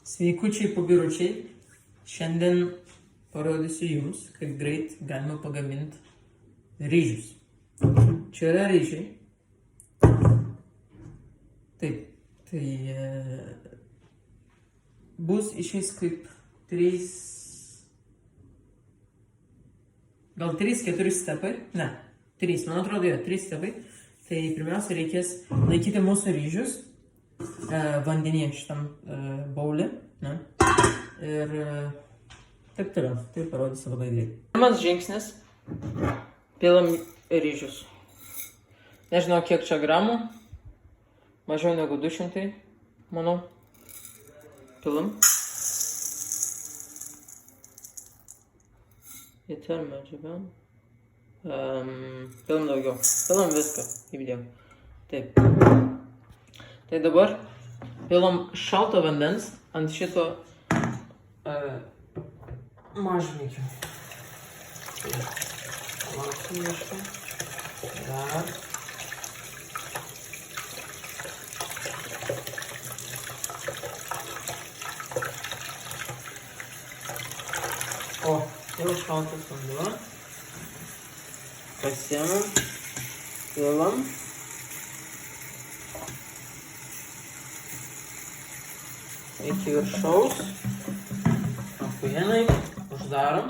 Sveikučiai pabiručiai, šiandien parodysiu jums, kaip greit galima pagaminti ryžius. Čia yra ryžiai. Taip, tai bus išeis kaip 3-4 stepai, ne, 3, man atrodo, 3 stepai. Tai pirmiausia reikės laikyti mūsų ryžius vandenyje šitam baulį, ne? Ir taip toliau, tai parodysiu labai greit. Pirmas žingsnis, pilam ryžius. Nežinau kiek čia gramų, mažiau negu 200, manau. Pilam. Įtermedžiavę. Pilam daugiau, pilam viską, kaip dėjau. Taip. Tai dabar pilam šalto vandens ant šito mažmykio. Lauksim ještě. Dar. O, jau šaltas vanduo. Pasiemam, pilam. Iki viršaus. Achuienai, uždarom.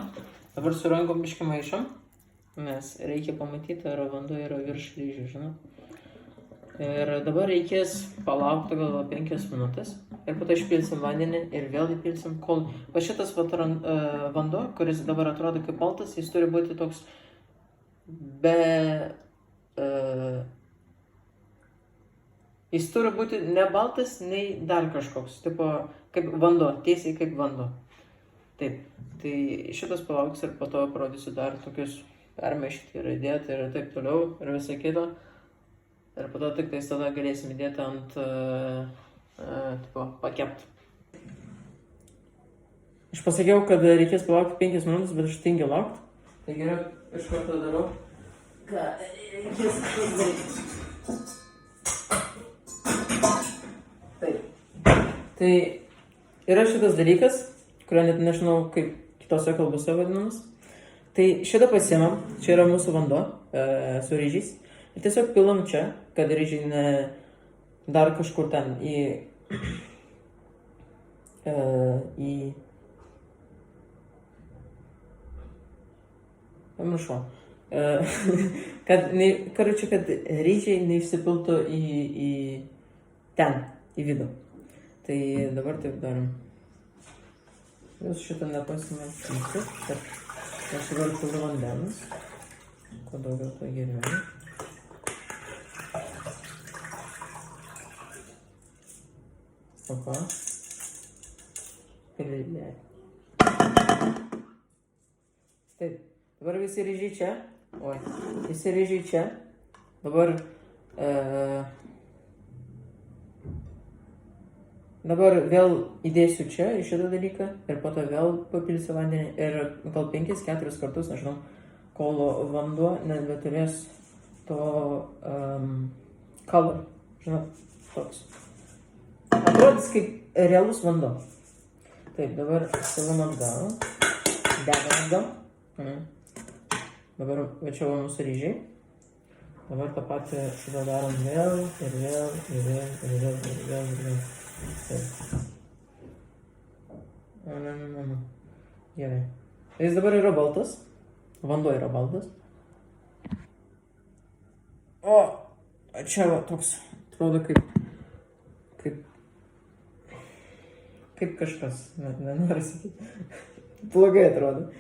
Dabar su rankom biškį maišom, nes reikia pamatyti, ar vanduo yra virš ryžių, žinot. Ir dabar reikės palaukti gal 5 minutės. Ir po to išpilsim vandenį ir vėl įpilsim, kol... Va šitas vanduo, kuris dabar atrodo kaip baltas, jis turi būti toks Jis turi būti ne baltas, nei dar kažkoks, tipo kaip vanduo, tiesiai kaip vanduo. Taip, tai šitas palauks ir po to parodysiu dar tokius permaišyti ir įdėti ir taip toliau ir visą kitą. Ir po to tik tais tada galėsim įdėti ant pakepti. Aš pasakiau, kad reikės palaukti 5 minutės, bet aš tingiu laukti. Tai geriau iš karto darau, ką reikės padaryti. Taip. Tai yra šitas dalykas, kurio net nežinau, kaip kitose kalbose vadinamas. Tai šitą pasiemam, čia yra mūsų vanduo su ryžiais. Ir tiesiog pilam čia, kad ryžiai ne dar kažkur ten pamiršau. Kad ryžiai neišsipiltų į ten, į vidų. Tai dabar taip darom. Jūs šitą nepasimėgsite. Aš dabar pilu vandenis. Kuo daugiau, to geriau. Opa. Pilėlė. Taip. Dabar visi ryžiai čia. Oi. Visi ryžiai čia. Dabar vėl įdėsiu čia į šitą dalyką ir po to vėl papilsiu vandenį ir gal 5-4 kartus, nežinau, kol vanduo nebeturės to color, žinot, toks. Atrodys kaip realus vanduo. Taip, dabar pilam atgal, dedam atgal. Dabar va čia va mūsų ryžiai. Dabar tą patį šitą darom vėl ir vėl. Taip. Gerai. Jis dabar yra baltas. Vanduo yra baltas. O, čia va toks, atrodo kaip kažkas, nenoriu sakyti. Blogai atrodo.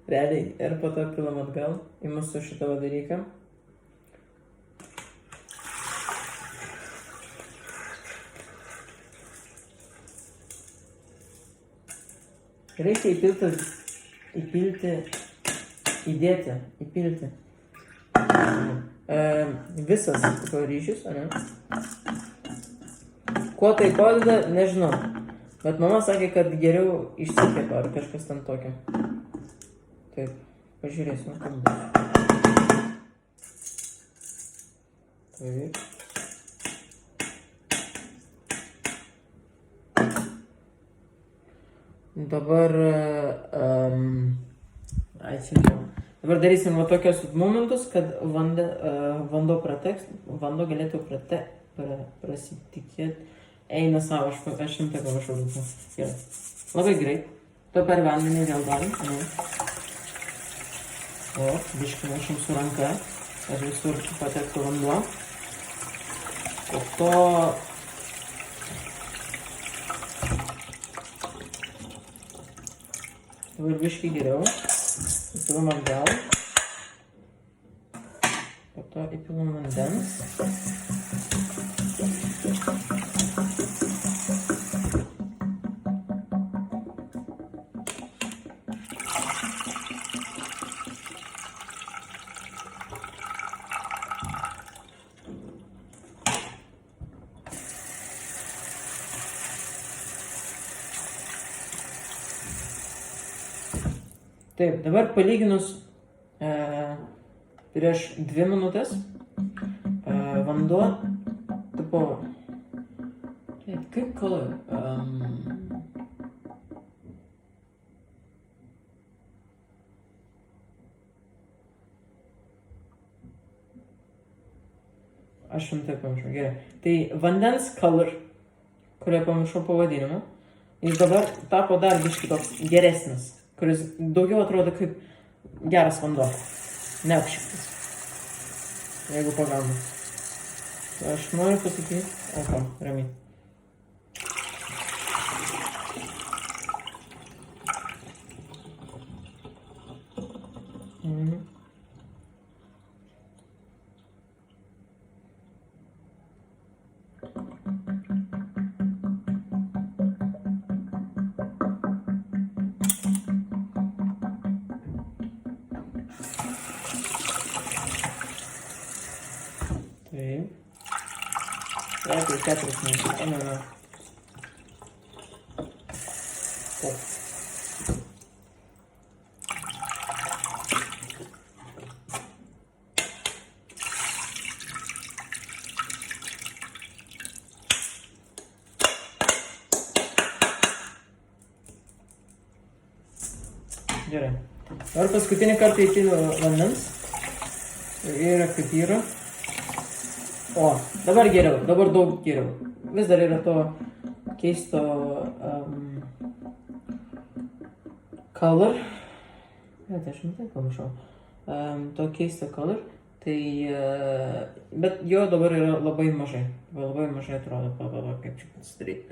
Realiai. Ir po to pilam atgal į mūsų šitą dalyką. Reikia įpilti visas ryžius, ane? Kuo tai padeda, nežinau. Bet mama sakė, kad geriau išsikepa ar kažkas ten tokio. Taip, pažiūrėsim, kaip bus. Taip. Dabar, dabar darysim va tokius momentus, kad vanduo galėtų prasitikėti. Eina savo, aš šimtai pavaršau rūpų. Gerai. Labai greit. To per vandenį vėl darim. O, biškai maišim su ranka, kad visur patektų vanduo. Po to dabar biškai geriau. Įpilam atgal. Po to įpilam vandens. Taip, dabar palyginus prieš 2 minutės vanduo tipo... Taip, kaip color? Aš šimtai pamiršau, gerai. Tai vandens color, kurio pamiršau pavadinimą, jis dabar tapo dar biškai toks geresnis, kuris daugiau atrodo kaip geras vanduo, neapšiktas, jeigu pagaunu. Aš noriu pasakyti, opa, ramiai. Taip. Tai 4 minutės. Ne. Taip. Gerai. Dabar paskutinį kartą įpiliu vandens. Yra kaip yra. O, dabar geriau, dabar daug geriau. Vis dar yra to keisto color. Bet aš matai pamiršau. To keisto color. Tai, bet jo dabar yra labai mažai. Labai mažai atrodo. Kaip čia pasidaryti.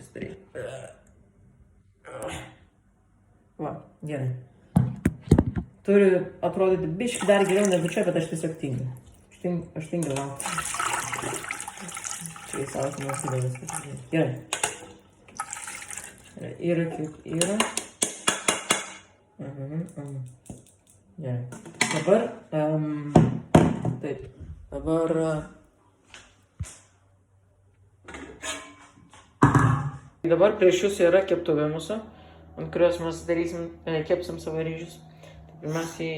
Va, gerai. Turi atrodyti biškai dar geriau negu čia, bet aš tiesiog tingiu. Aš tingiu laukti. Čia įsausiu nusidavęs. Gerai. Yra kaip yra. Gerai. Dabar, taip. Dabar prieš jūs yra keptuvė mūsų, ant kurios mes kepsim savo ryžius. Pirmiausiai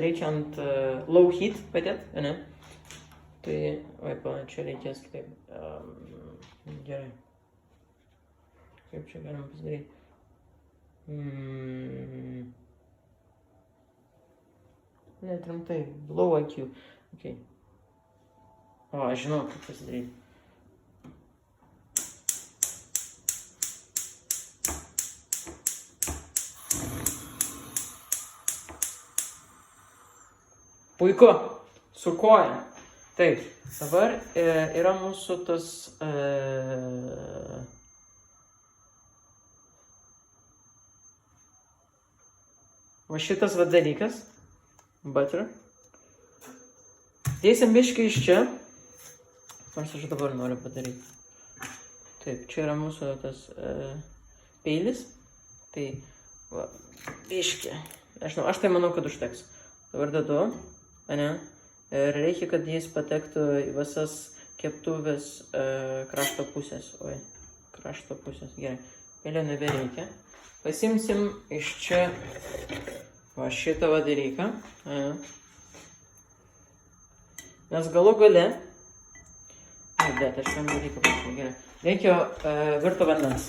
reikia ant low heat padėti, ne? Tai, čia reikės kitaip. Gerai. Kaip čia galima pasidaryti? Net rimtai, low IQ. Okay. O, aš žinau, kaip pasidaryti. Puiku, su koja. Taip, dabar yra mūsų tas va šitas va dalykas, butter. Dėsim biškai iš čia, nors aš dabar noriu padaryti. Taip, čia yra mūsų tas peilis, tai va, biškai, aš tai manau, kad užteks. Dabar dedu, ane? Ir reikia, kad jis patektų į visas keptuvės krašto pusės. Oi, krašto pusės, gerai. Peilio nebereikia. Pasimsim iš čia va šitą va dalyką. Nes galų gale... Bet aš tam dalyką pasakiau, gerai. Reikia virto vandens.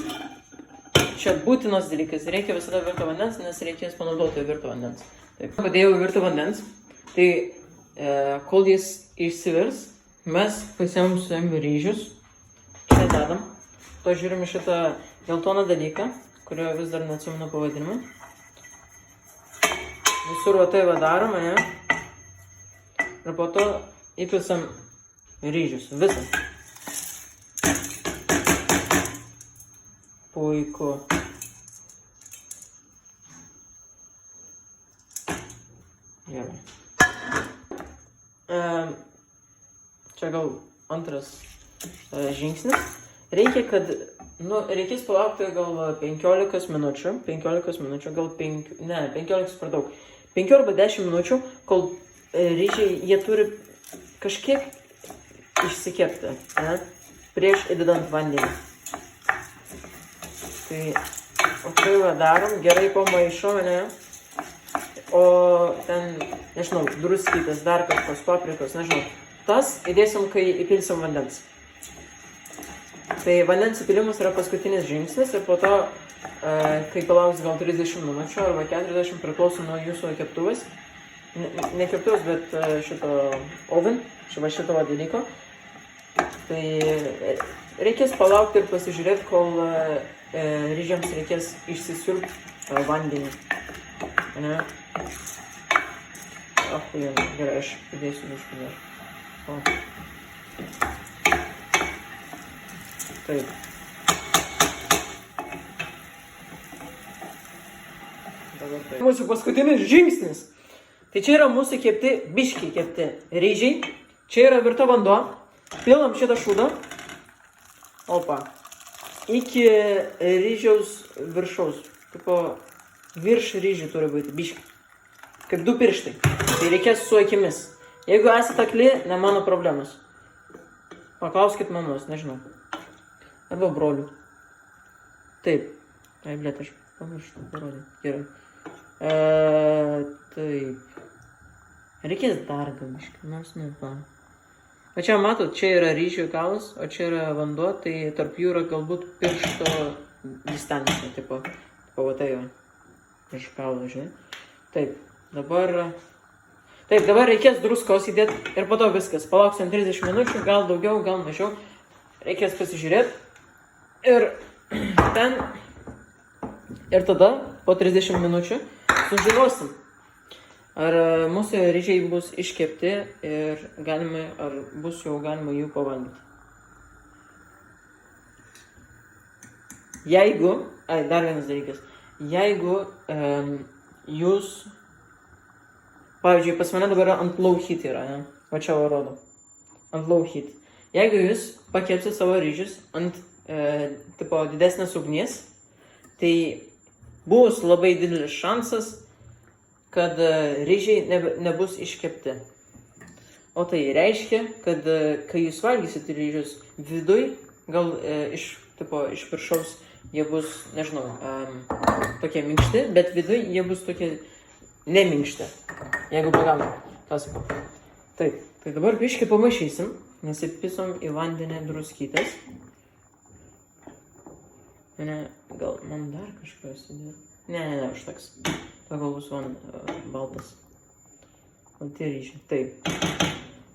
čia būtinas dalykas. Reikia visada virto vandens, nes reikės panaudoti virto vandens. Taip, padėjau virto vandens. Tai kol jis išsivirs, mes pasiėmėm ryžius. Čia dedam. To žiūrim šitą geltoną dalyką, kurio vis dar neatsimenu pavadinimą. Visur va tai va darom, ne? Ir po to įpisam ryžius. Visą. Puiku. Gerai. Čia gal antras žingsnis. Reikia, kad, reikės palaukti gal 15 minučių, gal 5, ne, 15 per daug. 5 arba 10 minučių, kol ryžiai, jie turi kažkiek išsikepti, ne, prieš įdedant vandenį. Tai, o kai va darom, gerai pamaišom, ne, o ten, nežinau, druskytas, dar kažkos, paprikos, nežinau, tas įdėsim, kai įpilsim vandens. Tai vandens įpilimas yra paskutinis žingsnis ir po to, kai palauks gal 30 minučių arba 40, priklauso nuo jūsų keptuvės. Ne keptuvės, bet šito oven, šito dalyko. Tai reikės palaukti ir pasižiūrėti, kol ryžiams reikės išsisiurbti vandenį. Ne? Gerai, aš įdėsiu biškį dar. Taip. Mūsų paskutinis žingsnis. Tai čia yra mūsų kepti, biškiai kepti ryžiai. Čia yra virto vanduo. Pilam šitą šūdą. Opa. Iki ryžiaus viršaus. Tipo, virš ryžių turi būti biškiai. Kaip 2 pirštai. Tai reikės su akimis. Jeigu esate akli, ne mano problemos. Paklauskit mamos, nežinau. Arba brolių. Taip. Ai, blėt, aš pamirštu parodyti. Gerai. Taip. Reikės dar gamiškai, nors va. O čia matot, čia yra ryžių kalas, o čia yra vanduo, tai tarp jų yra galbūt piršto distancija, tipo. Va tai va. Iš kalo, žinai. Taip. Dabar reikės druskos įdėti ir po to viskas. Palauksim 30 minučių, gal daugiau, gal mažiau. Reikės pasižiūrėti. Ir tada po 30 minučių sužinosim, ar mūsų ryžiai bus iškepti ir ar bus jau galima jų pavalgyti. Jeigu, dar vienas dalykas, jeigu jūs, pavyzdžiui, pas mane dabar ant low heat yra, ne? Va čia rodo, ant low heat. Jeigu jūs pakepsit savo ryžius ant tipo didesnės ugnies, tai bus labai didelis šansas, kad ryžiai nebus iškepti. O tai reiškia, kad kai jūs valgysit ryžius viduj, gal iš viršaus jie bus, nežinau, tokie minkšti, bet viduj jie bus tokie neminkšti, jeigu pagaunam. Taip, tai dabar biškį pamaišysim, nes įpisom į vandenį druskytes. Gal man dar kažkas įdėti? Ne, užteks. Tai gal bus baltas. O tie ryžiai. Taip.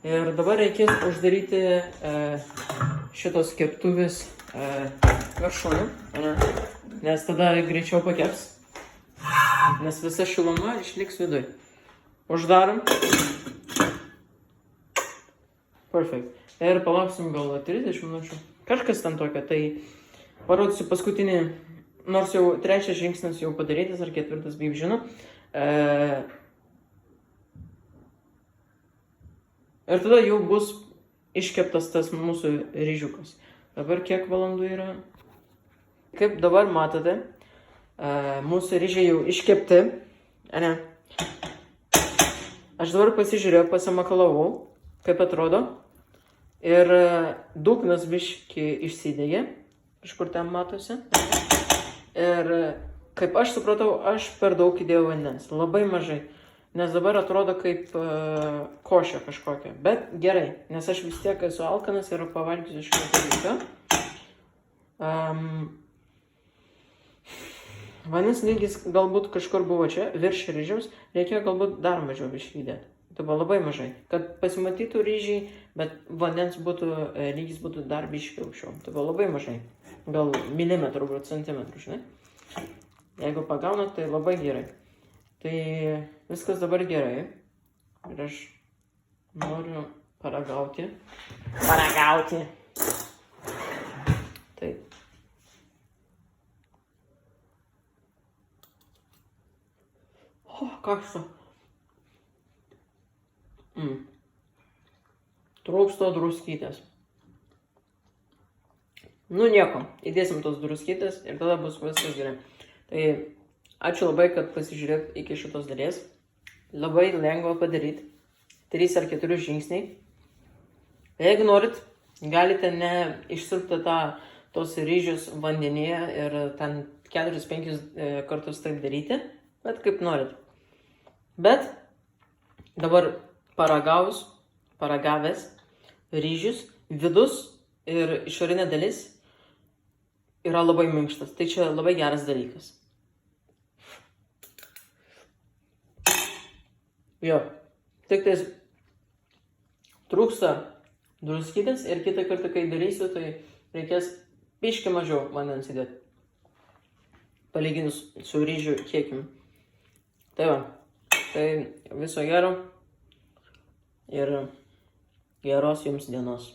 Ir dabar reikės uždaryti šitos keptuvės viršūnę, nes tada greičiau pakeps. Nes visa šiluma išliks viduj. Uždarom. Perfect. Ir palauksim gal 30 minučių. Kažkas ten tokio, tai parodysiu paskutinį, nors jau 3 žingsnis jau padarytas, ar 4, kaip žinau. Ir tada jau bus iškeptas tas mūsų ryžiukas. Dabar kiek valandų yra? Kaip dabar matote, mūsų ryžiai jau iškepti. Aš dabar pasižiūrėjau, pasimakalavau, kaip atrodo. Ir dugnas biškį išsidegė. Kažkur ten matosi. Ir kaip aš supratau, aš per daug įdėjau vandens. Labai mažai. Nes dabar atrodo kaip košė kažkokia. Bet gerai, nes aš vis tiek esu alkanas ir pavalgysiu šitą dalyką. Vandens lygis galbūt kažkur buvo čia, virš ryžiaus, reikėjo galbūt dar mažiau išlydėti. Tai buvo labai mažai. Kad pasimatytų ryžiai, bet vandens lygis būtų dar biškiau aukščiau. Tai buvo labai mažai. Gal milimetrų, gal centimetrų, žinai. Jeigu pagaunat, tai labai gerai. Tai viskas dabar gerai. Ir aš noriu paragauti. Taip. O, karšta. Trūksta druskytės. Nu nieko, įdėsim tos druskytės ir tada bus viskas gerai. Tai ačiū labai, kad pasižiūrėt iki šitos dalies. Labai lengva padaryti. 3 ar 4 žingsniai. Jeigu norit, galite ne išsirpti tos ryžius vandenyje ir ten 4-5 kartus taip daryti, bet kaip norit. Bet dabar paragavęs ryžius, vidus ir išorinė dalis yra labai minkštas. Tai čia labai geras dalykas. Jo, tik tais trūksta druskytės ir kitą kartą, kai darysiu, tai reikės biškį mažiau vandens įdėti. Palyginus su ryžių kiekiu. Tai va, tai viso gero ir geros jums dienos.